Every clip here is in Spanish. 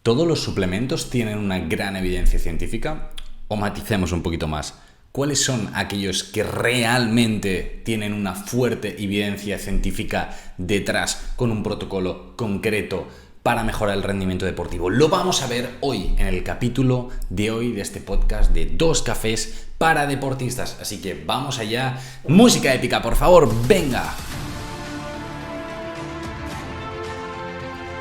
¿Todos los suplementos tienen una gran evidencia científica? O maticemos un poquito más. ¿Cuáles son aquellos que realmente tienen una fuerte evidencia científica detrás con un protocolo concreto para mejorar el rendimiento deportivo? Lo vamos a ver hoy en el capítulo de hoy de este podcast de 2 cafés para deportistas. Así que vamos allá. Música épica, por favor, venga.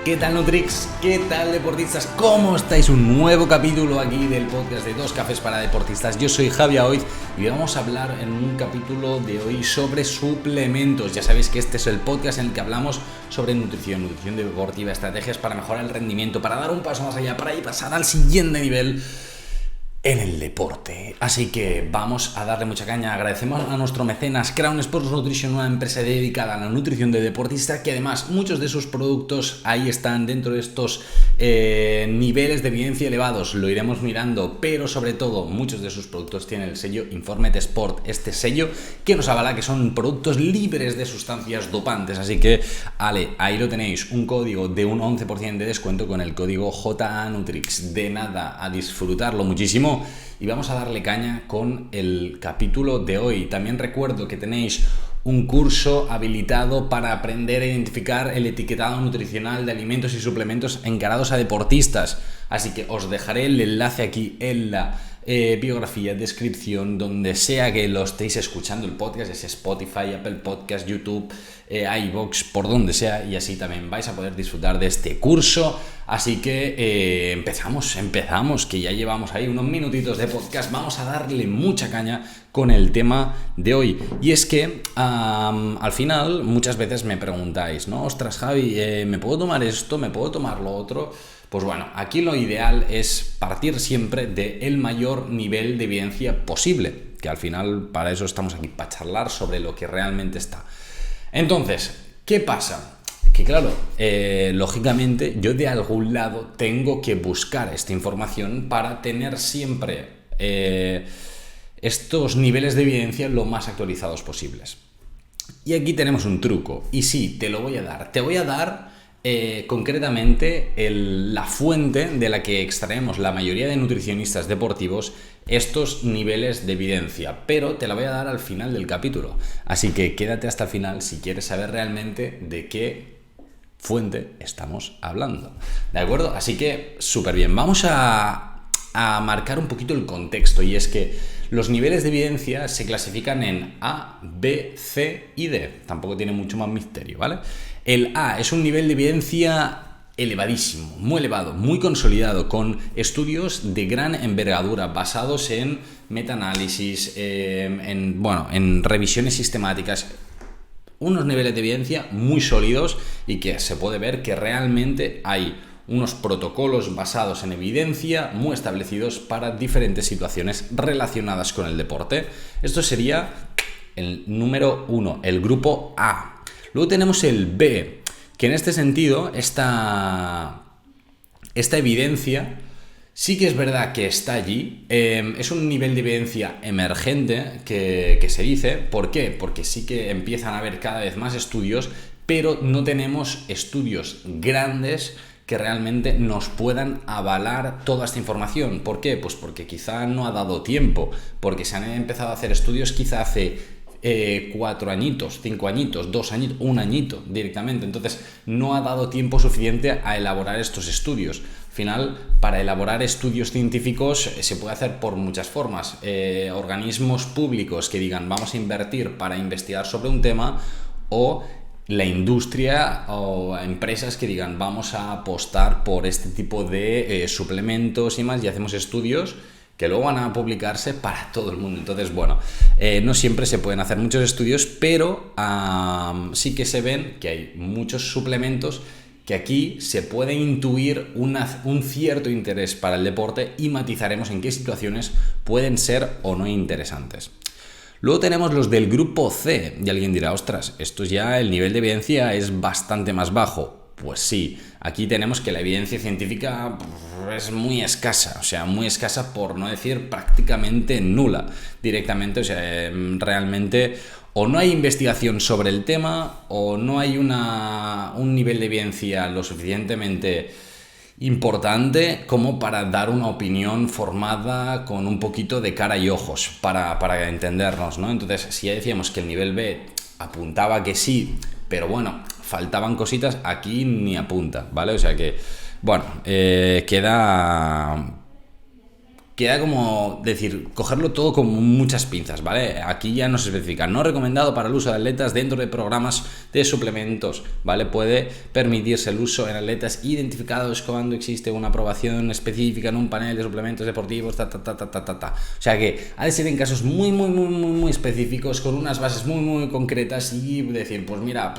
¿Qué tal, Nutrix? ¿Qué tal, deportistas? ¿Cómo estáis? Un nuevo capítulo aquí del podcast de 2 cafés para deportistas. Yo soy Javi Aoiz y vamos a hablar en un capítulo de hoy sobre suplementos. Ya sabéis que este es el podcast en el que hablamos sobre nutrición deportiva, estrategias para mejorar el rendimiento, para dar un paso más allá, para ir pasar al siguiente nivel en el deporte. Así que vamos a darle mucha caña. Agradecemos a nuestro mecenas Crown Sports Nutrition, una empresa dedicada a la nutrición de deportistas, que además muchos de sus productos ahí están dentro de estos niveles de evidencia elevados. Lo iremos mirando, pero sobre todo muchos de sus productos tienen el sello Informed Sport, este sello que nos avala que son productos libres de sustancias dopantes. Así que ahí lo tenéis, un código de un 11% de descuento con el código JANUTRIX. De nada, a disfrutarlo muchísimo. Y vamos a darle caña con el capítulo de hoy. También recuerdo que tenéis un curso habilitado para aprender a identificar el etiquetado nutricional de alimentos y suplementos encarados a deportistas. Así que os dejaré el enlace aquí en la biografía, descripción, donde sea que lo estéis escuchando el podcast, es Spotify, Apple Podcast, YouTube, iVoox, por donde sea, y así también vais a poder disfrutar de este curso. Así que empezamos, que ya llevamos ahí unos minutitos de podcast. Vamos a darle mucha caña con el tema de hoy. Y es que al final muchas veces me preguntáis, ¿no? Ostras, Javi, ¿me puedo tomar esto? ¿Me puedo tomar lo otro? Pues bueno, aquí lo ideal es partir siempre del mayor nivel de evidencia posible, que al final para eso estamos aquí, para charlar sobre lo que realmente está. Entonces, ¿qué pasa? Que claro, lógicamente yo de algún lado tengo que buscar esta información para tener siempre estos niveles de evidencia lo más actualizados posibles. Y aquí tenemos un truco, y sí, te lo voy a dar. Te voy a dar concretamente la fuente de la que extraemos la mayoría de nutricionistas deportivos estos niveles de evidencia, pero te la voy a dar al final del capítulo, así que quédate hasta el final si quieres saber realmente de qué fuente estamos hablando, ¿de acuerdo? Así que súper bien, vamos a marcar un poquito el contexto, y es que los niveles de evidencia se clasifican en A, B, C y D, tampoco tiene mucho más misterio, ¿vale? El A es un nivel de evidencia elevadísimo, muy elevado, muy consolidado, con estudios de gran envergadura basados en metaanálisis, en revisiones sistemáticas, unos niveles de evidencia muy sólidos y que se puede ver que realmente hay unos protocolos basados en evidencia muy establecidos para diferentes situaciones relacionadas con el deporte. Esto sería el número 1, el grupo A. Luego tenemos el B, que en este sentido, esta evidencia sí que es verdad que está allí. Es un nivel de evidencia emergente que se dice. ¿Por qué? Porque sí que empiezan a haber cada vez más estudios, pero no tenemos estudios grandes que realmente nos puedan avalar toda esta información. ¿Por qué? Pues porque quizá no ha dado tiempo, porque se han empezado a hacer estudios quizá hace 4 añitos, 5 añitos, 2 añitos, 1 añito directamente. Entonces no ha dado tiempo suficiente a elaborar estos estudios. Al final, para elaborar estudios científicos se puede hacer por muchas formas. Organismos públicos que digan vamos a invertir para investigar sobre un tema, o la industria o empresas que digan vamos a apostar por este tipo de suplementos y más, y hacemos estudios que luego van a publicarse para todo el mundo. Entonces, bueno, no siempre se pueden hacer muchos estudios, pero sí que se ven que hay muchos suplementos que aquí se puede intuir un cierto interés para el deporte, y matizaremos en qué situaciones pueden ser o no interesantes. Luego tenemos los del grupo C, y alguien dirá, ostras, esto ya el nivel de evidencia es bastante más bajo. Pues sí, aquí tenemos que la evidencia científica es muy escasa, o sea, muy escasa por no decir prácticamente nula directamente, o sea, realmente o no hay investigación sobre el tema o no hay un nivel de evidencia lo suficientemente importante como para dar una opinión formada con un poquito de cara y ojos para entendernos, ¿no? Entonces, si ya decíamos que el nivel B apuntaba que sí, pero bueno, faltaban cositas, aquí ni apunta, ¿vale? O sea que, bueno, queda como decir, cogerlo todo con muchas pinzas, ¿vale? Aquí ya no se especifica, no recomendado para el uso de atletas dentro de programas de suplementos, ¿vale? Puede permitirse el uso en atletas identificados cuando existe una aprobación específica en un panel de suplementos deportivos, O sea que ha de ser en casos muy específicos, con unas bases muy concretas y decir, pues mira,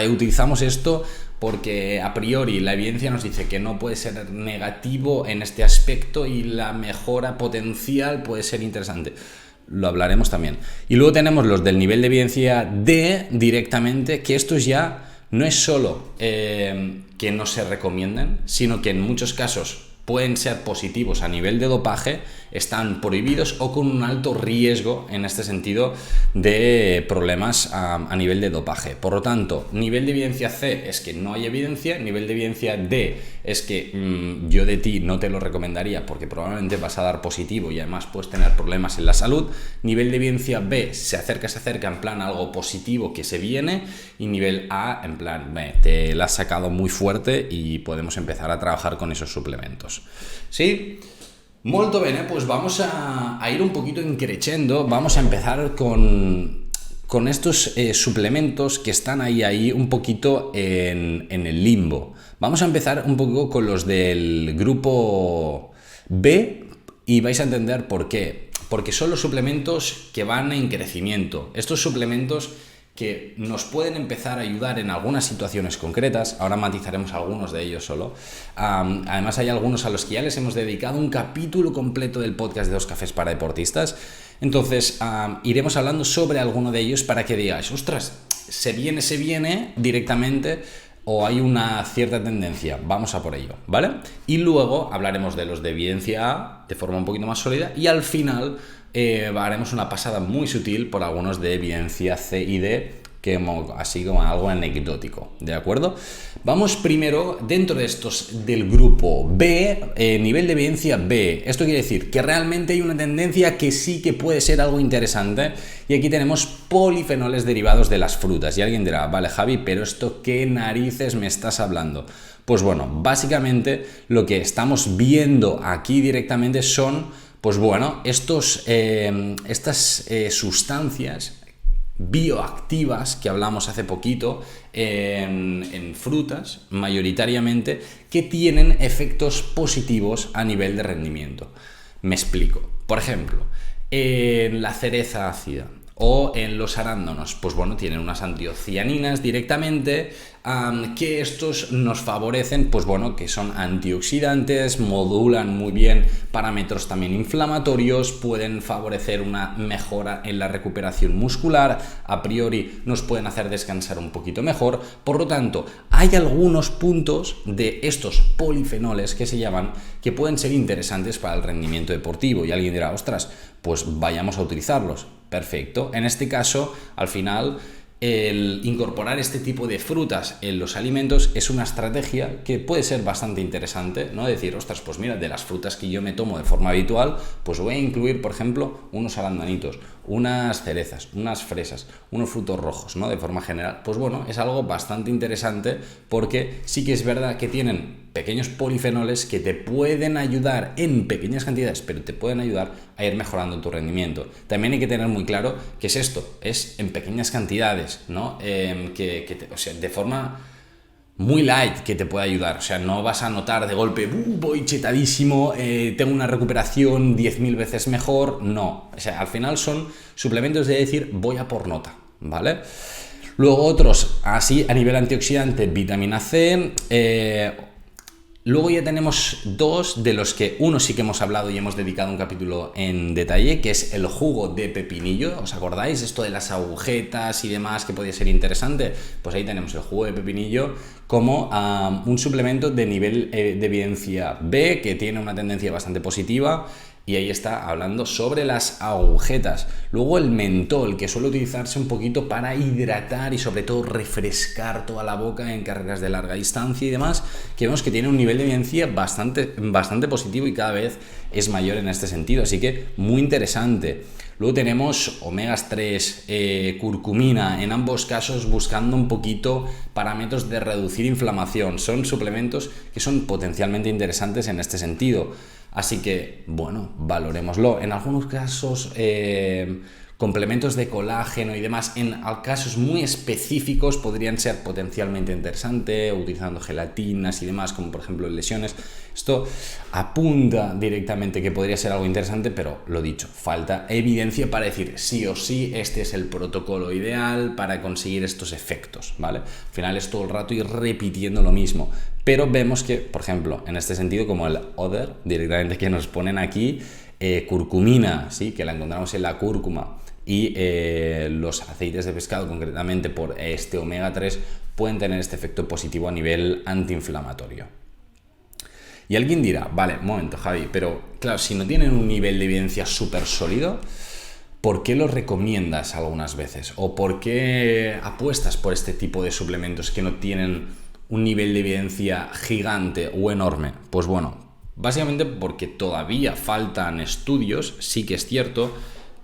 utilizamos esto porque a priori la evidencia nos dice que no puede ser negativo en este aspecto y la mejora potencial puede ser interesante. Lo hablaremos también. Y luego tenemos los del nivel de evidencia D directamente, que estos ya no es solo que no se recomienden, sino que en muchos casos pueden ser positivos a nivel de dopaje, están prohibidos o con un alto riesgo en este sentido de problemas a nivel de dopaje. Por lo tanto, nivel de evidencia C es que no hay evidencia, nivel de evidencia D es que yo de ti no te lo recomendaría porque probablemente vas a dar positivo y además puedes tener problemas en la salud. Nivel de evidencia B se acerca en plan algo positivo que se viene, y nivel A en plan te la has sacado muy fuerte y podemos empezar a trabajar con esos suplementos. ¿Sí? Molto bene, pues vamos a ir un poquito increciendo, vamos a empezar con estos suplementos que están ahí un poquito en el limbo. Vamos a empezar un poco con los del grupo B y vais a entender por qué. Porque son los suplementos que van en crecimiento. Estos suplementos que nos pueden empezar a ayudar en algunas situaciones concretas, ahora matizaremos algunos de ellos solo. Además hay algunos a los que ya les hemos dedicado un capítulo completo del podcast de 2 cafés para deportistas, entonces iremos hablando sobre alguno de ellos para que digáis, ostras, se viene directamente o hay una cierta tendencia, vamos a por ello, ¿vale? Y luego hablaremos de los de evidencia A de forma un poquito más sólida y al final haremos una pasada muy sutil por algunos de evidencia C y D, que así como algo anecdótico, ¿de acuerdo? Vamos primero dentro de estos del grupo B, nivel de evidencia B. Esto quiere decir que realmente hay una tendencia que sí que puede ser algo interesante, y aquí tenemos polifenoles derivados de las frutas. Y alguien dirá, vale Javi, pero ¿esto qué narices me estás hablando? Pues bueno, básicamente lo que estamos viendo aquí directamente son pues bueno, estas sustancias bioactivas que hablamos hace poquito en frutas, mayoritariamente, que tienen efectos positivos a nivel de rendimiento. Me explico. Por ejemplo, en la cereza ácida o en los arándanos, pues bueno, tienen unas antocianinas directamente, que estos nos favorecen, pues bueno, que son antioxidantes, modulan muy bien parámetros también inflamatorios, pueden favorecer una mejora en la recuperación muscular, a priori nos pueden hacer descansar un poquito mejor. Por lo tanto, hay algunos puntos de estos polifenoles que se llaman, que pueden ser interesantes para el rendimiento deportivo, y alguien dirá, ostras, pues vayamos a utilizarlos. Perfecto. En este caso, al final, el incorporar este tipo de frutas en los alimentos es una estrategia que puede ser bastante interesante, ¿no? Decir, ostras, pues mira, de las frutas que yo me tomo de forma habitual, pues voy a incluir, por ejemplo, unos arándanitos, unas cerezas, unas fresas, unos frutos rojos, ¿no? De forma general, pues bueno, es algo bastante interesante porque sí que es verdad que tienen pequeños polifenoles que te pueden ayudar en pequeñas cantidades, pero te pueden ayudar a ir mejorando tu rendimiento. También hay que tener muy claro qué es esto, es en pequeñas cantidades, ¿no? O sea, de forma muy light, que te puede ayudar. O sea, no vas a notar de golpe, voy chetadísimo, tengo una recuperación 10.000 veces mejor. No, o sea, al final son suplementos de decir, voy a por nota, ¿vale? Luego otros, así a nivel antioxidante, vitamina C. Luego ya tenemos dos de los que uno sí que hemos hablado y hemos dedicado un capítulo en detalle, que es el jugo de pepinillo. ¿Os acordáis? Esto de las agujetas y demás que podía ser interesante. Pues ahí tenemos el jugo de pepinillo como un suplemento de nivel de evidencia B, que tiene una tendencia bastante positiva. y ahí está hablando sobre las agujetas. Luego el mentol, que suele utilizarse un poquito para hidratar y sobre todo refrescar toda la boca en carreras de larga distancia y demás, que vemos que tiene un nivel de evidencia bastante positivo y cada vez es mayor en este sentido, así que muy interesante. Luego tenemos omegas 3, curcumina, en ambos casos buscando un poquito parámetros de reducir inflamación. Son suplementos que son potencialmente interesantes en este sentido. Así que, bueno, valorémoslo. En algunos casos, complementos de colágeno y demás, en casos muy específicos podrían ser potencialmente interesantes, utilizando gelatinas y demás, como por ejemplo en lesiones. Esto apunta directamente que podría ser algo interesante, pero lo dicho, falta evidencia para decir sí o sí este es el protocolo ideal para conseguir estos efectos, ¿vale? Al final es todo el rato ir repitiendo lo mismo. Pero vemos que, por ejemplo, en este sentido, como el other, directamente que nos ponen aquí, curcumina, ¿sí? Que la encontramos en la cúrcuma, y los aceites de pescado, concretamente por este omega 3, pueden tener este efecto positivo a nivel antiinflamatorio. Y alguien dirá, vale, un momento, Javi, pero claro, si no tienen un nivel de evidencia súper sólido, ¿por qué los recomiendas algunas veces? ¿O por qué apuestas por este tipo de suplementos que no tienen un nivel de evidencia gigante o enorme? Pues bueno, básicamente porque todavía faltan estudios, sí que es cierto,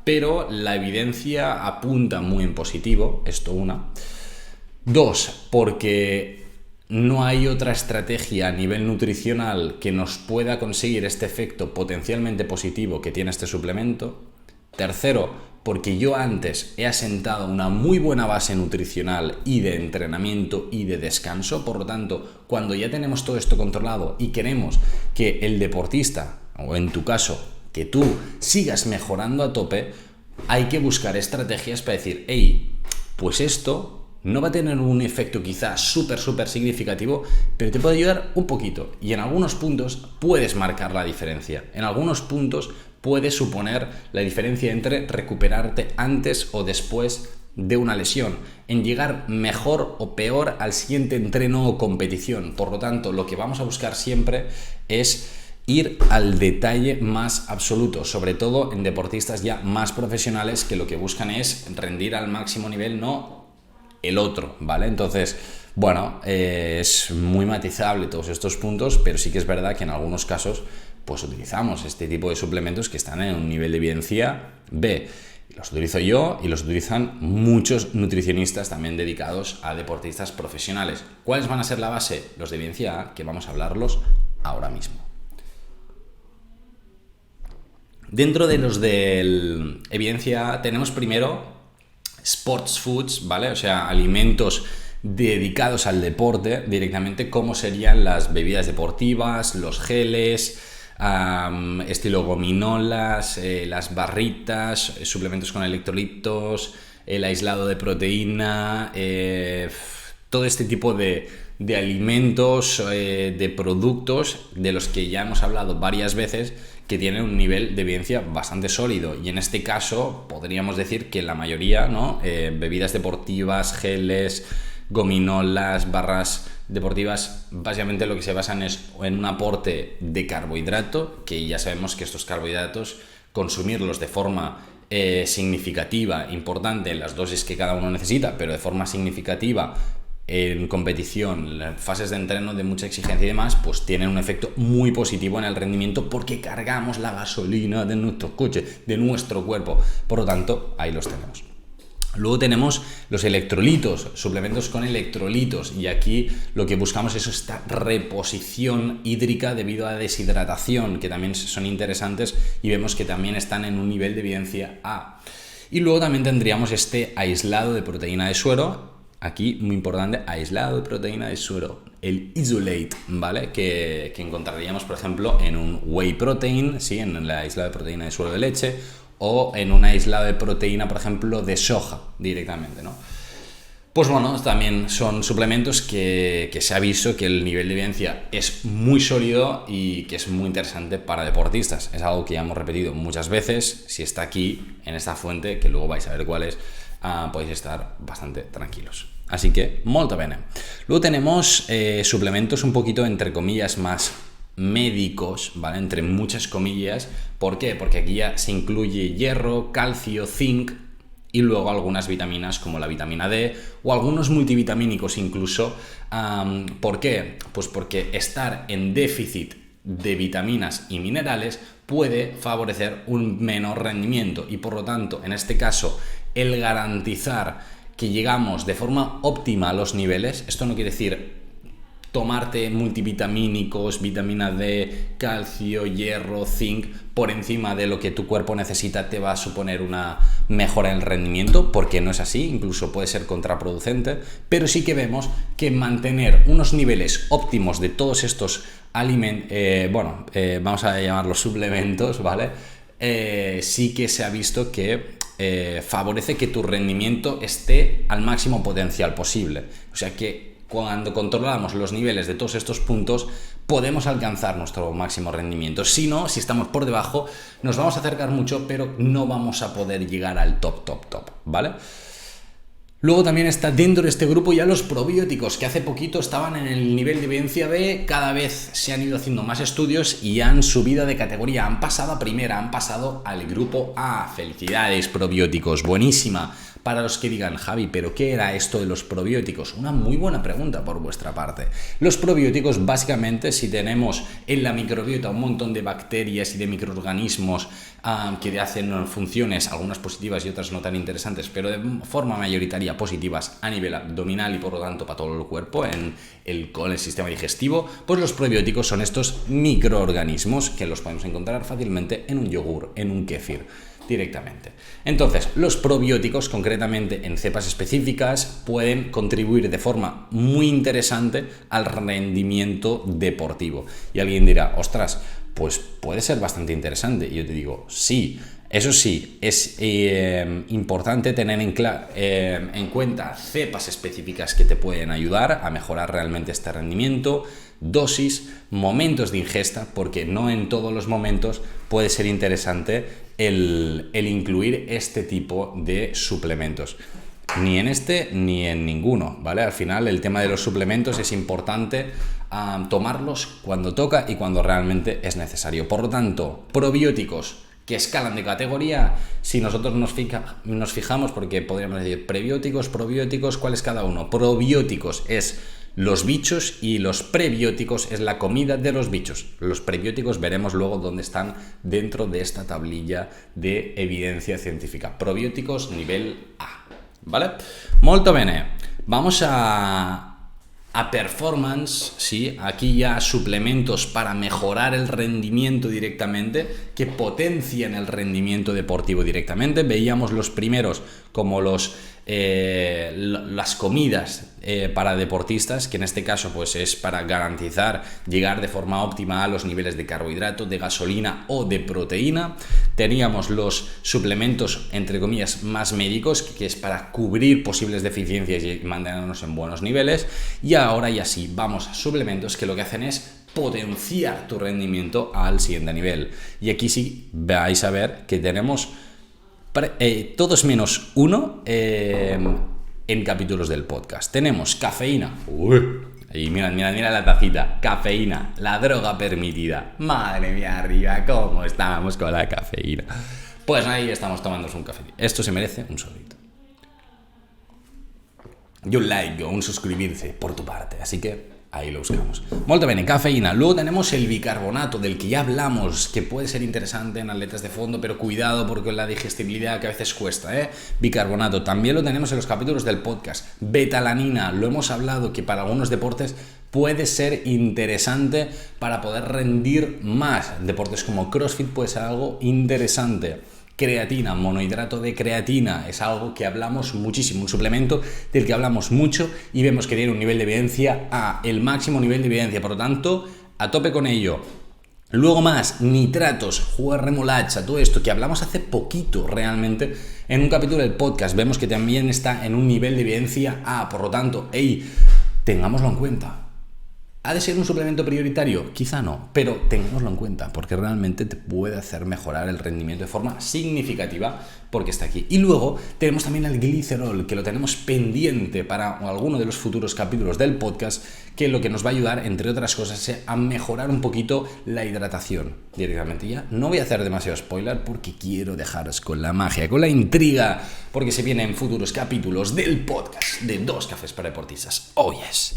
pero la evidencia apunta muy en positivo, esto una. Dos, porque no hay otra estrategia a nivel nutricional que nos pueda conseguir este efecto potencialmente positivo que tiene este suplemento. Tercero, porque yo antes he asentado una muy buena base nutricional y de entrenamiento y de descanso. Por lo tanto, cuando ya tenemos todo esto controlado y queremos que el deportista, o en tu caso, que tú sigas mejorando a tope, hay que buscar estrategias para decir, hey, pues esto no va a tener un efecto quizás súper significativo, pero te puede ayudar un poquito. Y en algunos puntos puedes marcar la diferencia. En algunos puntos puede suponer la diferencia entre recuperarte antes o después de una lesión, en llegar mejor o peor al siguiente entreno o competición. Por lo tanto, lo que vamos a buscar siempre es ir al detalle más absoluto, sobre todo en deportistas ya más profesionales que lo que buscan es rendir al máximo nivel, no el otro, ¿vale? Entonces, bueno, es muy matizable todos estos puntos, pero sí que es verdad que en algunos casos pues utilizamos este tipo de suplementos que están en un nivel de evidencia B. Los utilizo yo y los utilizan muchos nutricionistas también dedicados a deportistas profesionales. ¿Cuáles van a ser la base? Los de evidencia A, que vamos a hablarlos ahora mismo. Dentro de los de evidencia A tenemos primero sports foods, ¿vale? O sea, alimentos dedicados al deporte directamente, como serían las bebidas deportivas, los geles, estilo gominolas, las barritas, suplementos con electrolitos, el aislado de proteína, todo este tipo de alimentos, de productos de los que ya hemos hablado varias veces, que tienen un nivel de evidencia bastante sólido, y en este caso podríamos decir que la mayoría, ¿no? Bebidas deportivas, geles, gominolas, barras deportivas, básicamente lo que se basan es en un aporte de carbohidrato, que ya sabemos que estos carbohidratos, consumirlos de forma significativa, importante en las dosis que cada uno necesita, pero de forma significativa en competición, en fases de entreno de mucha exigencia y demás, pues tienen un efecto muy positivo en el rendimiento, porque cargamos la gasolina de nuestro coche, de nuestro cuerpo. Por lo tanto, ahí los tenemos. Luego tenemos los electrolitos, suplementos con electrolitos, y aquí lo que buscamos es esta reposición hídrica debido a deshidratación, que también son interesantes y vemos que también están en un nivel de evidencia A. Y luego también tendríamos este aislado de proteína de suero. Aquí, muy importante, aislado de proteína de suero, el isolate, ¿vale? Que encontraríamos, por ejemplo, en un whey protein, ¿sí? En el aislado de proteína de suero de leche, o en un aislado de proteína, por ejemplo, de soja, directamente, ¿no? Pues bueno, también son suplementos que se ha visto que el nivel de evidencia es muy sólido y que es muy interesante para deportistas. Es algo que ya hemos repetido muchas veces. Si está aquí, en esta fuente, que luego vais a ver cuál es, podéis estar bastante tranquilos. Así que, molto bene. Luego tenemos suplementos un poquito, entre comillas, más médicos, ¿vale? Entre muchas comillas. ¿Por qué? Porque aquí ya se incluye hierro, calcio, zinc y luego algunas vitaminas como la vitamina D o algunos multivitamínicos incluso. ¿Por qué? Pues porque estar en déficit de vitaminas y minerales puede favorecer un menor rendimiento y por lo tanto, en este caso, el garantizar que llegamos de forma óptima a los niveles, esto no quiere decir tomarte multivitamínicos, vitamina D, calcio, hierro, zinc, por encima de lo que tu cuerpo necesita te va a suponer una mejora en el rendimiento, porque no es así, incluso puede ser contraproducente, pero sí que vemos que mantener unos niveles óptimos de todos estos alimentos, vamos a llamarlos suplementos, ¿vale? Sí que se ha visto que favorece que tu rendimiento esté al máximo potencial posible. O sea que cuando controlamos los niveles de todos estos puntos, podemos alcanzar nuestro máximo rendimiento. Si no, si estamos por debajo, nos vamos a acercar mucho, pero no vamos a poder llegar al top, ¿vale? Luego también está dentro de este grupo ya los probióticos, que hace poquito estaban en el nivel de evidencia B, cada vez se han ido haciendo más estudios y han subido de categoría, han pasado a primera, han pasado al grupo A. Felicidades, probióticos, buenísima. Para los que digan, Javi, ¿pero qué era esto de los probióticos? Una muy buena pregunta por vuestra parte. Los probióticos, básicamente, si tenemos en la microbiota un montón de bacterias y de microorganismos que hacen funciones, algunas positivas y otras no tan interesantes, pero de forma mayoritaria positivas a nivel abdominal y por lo tanto para todo el cuerpo, en el sistema digestivo, pues los probióticos son estos microorganismos que los podemos encontrar fácilmente en un yogur, en un kéfir, directamente. Entonces, los probióticos, concretamente en cepas específicas, pueden contribuir de forma muy interesante al rendimiento deportivo. Y alguien dirá, ostras, pues puede ser bastante interesante. Y yo te digo, sí. Eso sí, es importante tener en cuenta cepas específicas que te pueden ayudar a mejorar realmente este rendimiento, dosis, momentos de ingesta, porque no en todos los momentos puede ser interesante el incluir este tipo de suplementos. Ni en este ni en ninguno, ¿vale? Al final el tema de los suplementos es importante tomarlos cuando toca y cuando realmente es necesario. Por lo tanto, probióticos que escalan de categoría, si nosotros nos fijamos, porque podríamos decir prebióticos, probióticos, ¿cuál es cada uno? Probióticos es los bichos y los prebióticos es la comida de los bichos. Los prebióticos veremos luego dónde están dentro de esta tablilla de evidencia científica. Probióticos nivel A, ¿vale? Molto bene. Vamos a performance, ¿sí? Aquí ya suplementos para mejorar el rendimiento directamente, que potencian el rendimiento deportivo directamente. Veíamos los primeros como las comidas para deportistas, que en este caso pues es para garantizar llegar de forma óptima a los niveles de carbohidrato, de gasolina o de proteína. Teníamos los suplementos, entre comillas, más médicos, que es para cubrir posibles deficiencias y mantenernos en buenos niveles. Y ahora ya sí, vamos a suplementos que lo que hacen es potenciar tu rendimiento al siguiente nivel. Y aquí sí vais a ver que tenemos todos menos uno en capítulos del podcast. Tenemos cafeína. Y mira la tacita. Cafeína, la droga permitida. Madre mía, arriba, cómo estábamos con la cafeína. Pues ahí estamos tomándonos un café. Esto se merece un sorbito. Y un like o un suscribirse por tu parte. Así que ahí lo buscamos. Molto bene, cafeína. Luego tenemos el bicarbonato, del que ya hablamos, que puede ser interesante en atletas de fondo, pero cuidado porque la digestibilidad que a veces cuesta, Bicarbonato, también lo tenemos en los capítulos del podcast. Betalanina, lo hemos hablado, que para algunos deportes puede ser interesante para poder rendir más. Deportes como CrossFit puede ser algo interesante. Creatina, monohidrato de creatina, es algo que hablamos muchísimo, un suplemento del que hablamos mucho y vemos que tiene un nivel de evidencia A, el máximo nivel de evidencia, por lo tanto, a tope con ello. Luego más, nitratos, jugo de remolacha, todo esto que hablamos hace poquito realmente en un capítulo del podcast, vemos que también está en un nivel de evidencia A, por lo tanto, tengámoslo en cuenta. ¿Ha de ser un suplemento prioritario? Quizá no, pero tengámoslo en cuenta porque realmente te puede hacer mejorar el rendimiento de forma significativa porque está aquí. Y luego tenemos también el glicerol, que lo tenemos pendiente para alguno de los futuros capítulos del podcast, que lo que nos va a ayudar, entre otras cosas, es a mejorar un poquito la hidratación directamente. Ya no voy a hacer demasiado spoiler porque quiero dejaros con la magia, con la intriga, porque se vienen futuros capítulos del podcast de Dos Cafés para Deportistas. Oh yes.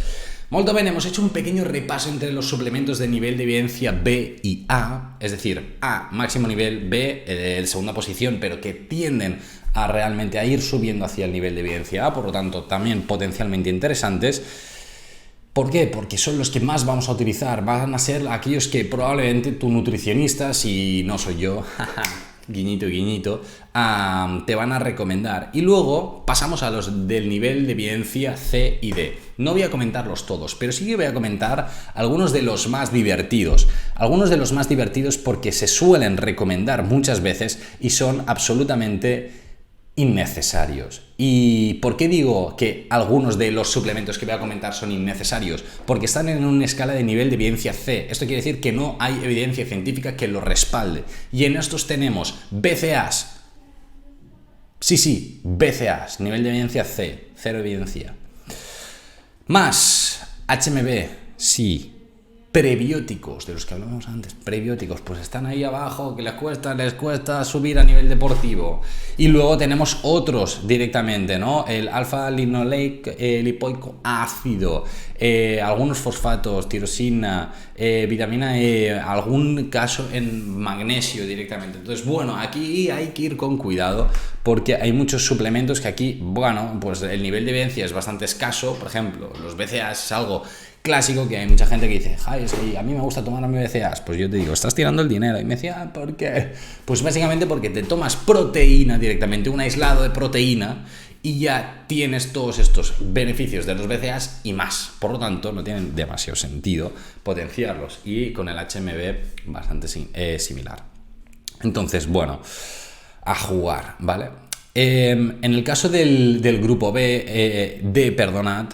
Molto bene, hemos hecho un pequeño repaso entre los suplementos de nivel de evidencia B y A, es decir, A, máximo nivel, B, segunda posición, pero que tienden a realmente a ir subiendo hacia el nivel de evidencia A, por lo tanto, también potencialmente interesantes. ¿Por qué? Porque son los que más vamos a utilizar, van a ser aquellos que probablemente tu nutricionista, si no soy yo, guiñito, guiñito, te van a recomendar. Y luego pasamos a los del nivel de evidencia C y D. No voy a comentarlos todos, pero sí que voy a comentar algunos de los más divertidos. Algunos de los más divertidos porque se suelen recomendar muchas veces y son absolutamente innecesarios. ¿Y por qué digo que algunos de los suplementos que voy a comentar son innecesarios? Porque están en una escala de nivel de evidencia C. Esto quiere decir que no hay evidencia científica que lo respalde. Y en estos tenemos BCAAs. Sí, BCAAs, nivel de evidencia C, cero evidencia. Más HMB, sí. Prebióticos, de los que hablábamos antes, prebióticos, pues están ahí abajo, que les cuesta subir a nivel deportivo. Y luego tenemos otros directamente, ¿no? El alfa-linoleico lipoico ácido, algunos fosfatos, tirosina, vitamina E, algún caso en magnesio directamente. Entonces, bueno, aquí hay que ir con cuidado porque hay muchos suplementos que aquí, bueno, pues el nivel de evidencia es bastante escaso. Por ejemplo, los BCAAs es algo clásico que hay mucha gente que dice, es que a mí me gusta tomar BCAAs. Pues yo te digo, estás tirando el dinero. Y me decía, ¿por qué? Pues básicamente porque te tomas proteína directamente, un aislado de proteína, y ya tienes todos estos beneficios de los BCAAs y más. Por lo tanto, no tienen demasiado sentido potenciarlos. Y con el HMB bastante similar. Entonces, bueno, a jugar, ¿vale? En el caso del grupo D,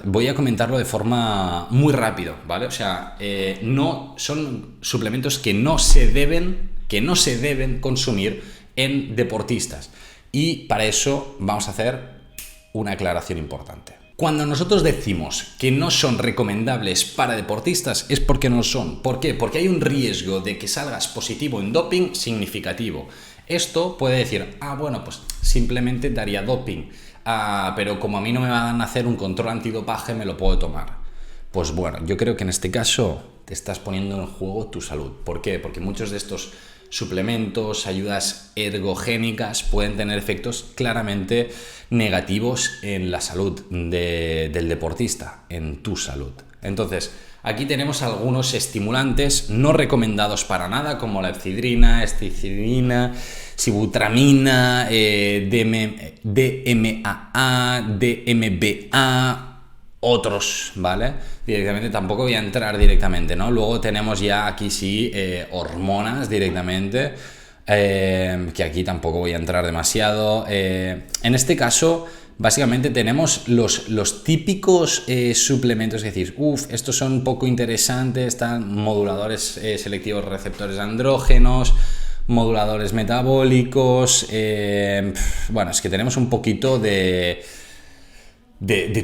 voy a comentarlo de forma muy rápido, ¿vale? O sea, no son suplementos que no se deben consumir en deportistas. Y para eso vamos a hacer una aclaración importante. Cuando nosotros decimos que no son recomendables para deportistas es porque no son. ¿Por qué? Porque hay un riesgo de que salgas positivo en doping significativo. Esto puede decir, bueno, pues simplemente daría doping, pero como a mí no me van a hacer un control antidopaje, me lo puedo tomar. Pues bueno, yo creo que en este caso te estás poniendo en juego tu salud. ¿Por qué? Porque muchos de estos suplementos, ayudas ergogénicas pueden tener efectos claramente negativos en la salud del deportista, en tu salud. Entonces, aquí tenemos algunos estimulantes no recomendados para nada, como la efedrina, esticidina, sibutramina, DMAA, DMBA, otros, ¿vale? Directamente tampoco voy a entrar directamente, ¿no? Luego tenemos ya aquí sí hormonas directamente, que aquí tampoco voy a entrar demasiado. En este caso, básicamente tenemos los típicos suplementos que decís, estos son un poco interesantes, están moduladores selectivos receptores andrógenos, moduladores metabólicos, bueno, es que tenemos un poquito de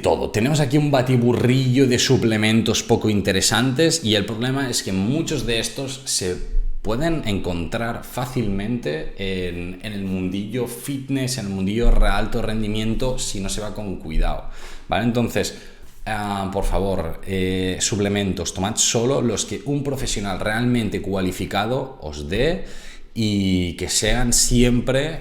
todo. Tenemos aquí un batiburrillo de suplementos poco interesantes y el problema es que muchos de estos se pueden encontrar fácilmente en el mundillo fitness, en el mundillo alto rendimiento, si no se va con cuidado, ¿vale? Entonces, por favor, suplementos, tomad solo los que un profesional realmente cualificado os dé y que sean siempre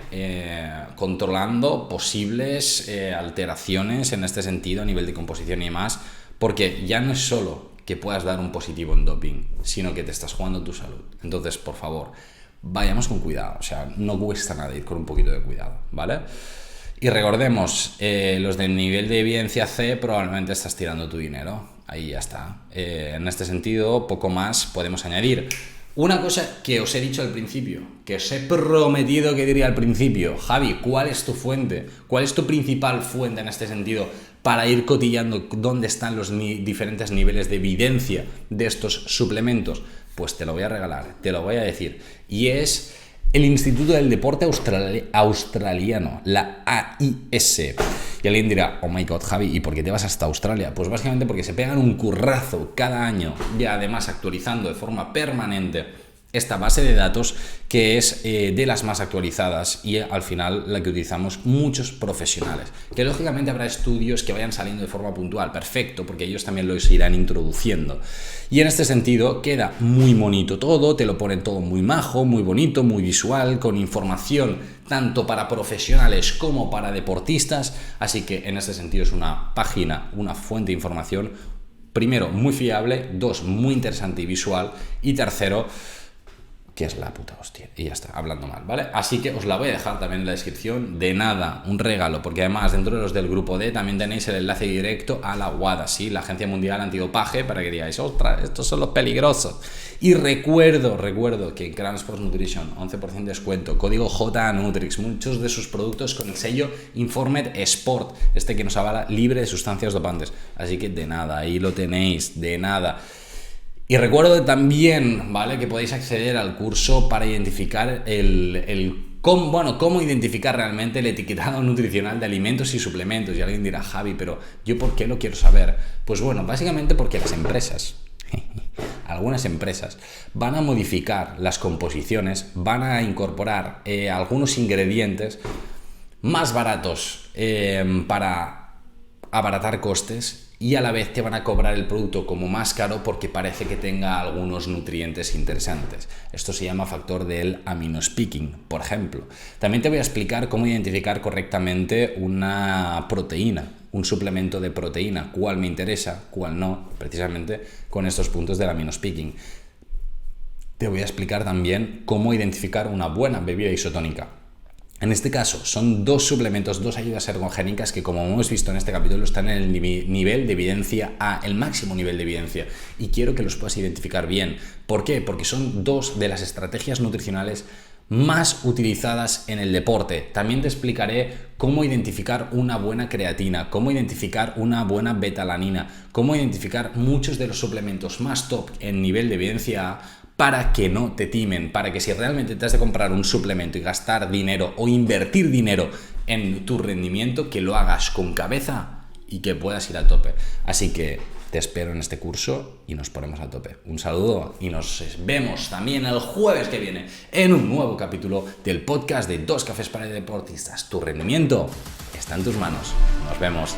controlando posibles alteraciones en este sentido a nivel de composición y demás, porque ya no es solo que puedas dar un positivo en doping, sino que te estás jugando tu salud. Entonces, por favor, vayamos con cuidado, o sea, no cuesta nada ir con un poquito de cuidado, ¿vale? Y recordemos, los del nivel de evidencia C probablemente estás tirando tu dinero, ahí ya está. En este sentido, poco más podemos añadir. Una cosa que os he dicho al principio, que os he prometido que diría al principio, Javi, ¿cuál es tu fuente? ¿Cuál es tu principal fuente en este sentido para ir cotillando dónde están los diferentes niveles de evidencia de estos suplementos, pues te lo voy a regalar, te lo voy a decir. Y es el Instituto del Deporte Australiano, la AIS. Y alguien dirá, oh my god, Javi, ¿y por qué te vas hasta Australia? Pues básicamente porque se pegan un currazo cada año y además actualizando de forma permanente esta base de datos que es de las más actualizadas y al final la que utilizamos muchos profesionales. Que lógicamente habrá estudios que vayan saliendo de forma puntual, perfecto, porque ellos también los irán introduciendo. Y en este sentido queda muy bonito todo, te lo ponen todo muy majo, muy bonito, muy visual, con información tanto para profesionales como para deportistas. Así que en este sentido es una página, una fuente de información, primero, muy fiable, dos, muy interesante y visual, y tercero, que es la puta hostia. Y ya está, hablando mal, ¿vale? Así que os la voy a dejar también en la descripción. De nada, un regalo, porque además dentro de los del grupo D también tenéis el enlace directo a la WADA, ¿sí? La Agencia Mundial Antidopaje, para que digáis, ostras, estos son los peligrosos. Y recuerdo que en Crown Sports Nutrition, 11% descuento, código JNutrix, muchos de sus productos con el sello Informed Sport, este que nos avala libre de sustancias dopantes. Así que de nada, ahí lo tenéis, de nada. Y recuerdo también, ¿vale?, que podéis acceder al curso para identificar cómo identificar realmente el etiquetado nutricional de alimentos y suplementos. Y alguien dirá, Javi, pero ¿yo por qué lo quiero saber? Pues bueno, básicamente porque las empresas, algunas empresas, van a modificar las composiciones, van a incorporar algunos ingredientes más baratos para abaratar costes, y a la vez te van a cobrar el producto como más caro porque parece que tenga algunos nutrientes interesantes. Esto se llama factor del aminospicking, por ejemplo. También te voy a explicar cómo identificar correctamente una proteína, un suplemento de proteína, cuál me interesa, cuál no, precisamente con estos puntos del aminospicking. Te voy a explicar también cómo identificar una buena bebida isotónica. En este caso, son dos suplementos, dos ayudas ergogénicas que, como hemos visto en este capítulo, están en el nivel de evidencia A, el máximo nivel de evidencia. Y quiero que los puedas identificar bien. ¿Por qué? Porque son dos de las estrategias nutricionales más utilizadas en el deporte. También te explicaré cómo identificar una buena creatina, cómo identificar una buena betalanina, cómo identificar muchos de los suplementos más top en nivel de evidencia A, para que no te timen, para que si realmente te has de comprar un suplemento y gastar dinero o invertir dinero en tu rendimiento, que lo hagas con cabeza y que puedas ir a tope. Así que te espero en este curso y nos ponemos a tope. Un saludo y nos vemos también el jueves que viene en un nuevo capítulo del podcast de Dos Cafés para Deportistas. Tu rendimiento está en tus manos. Nos vemos.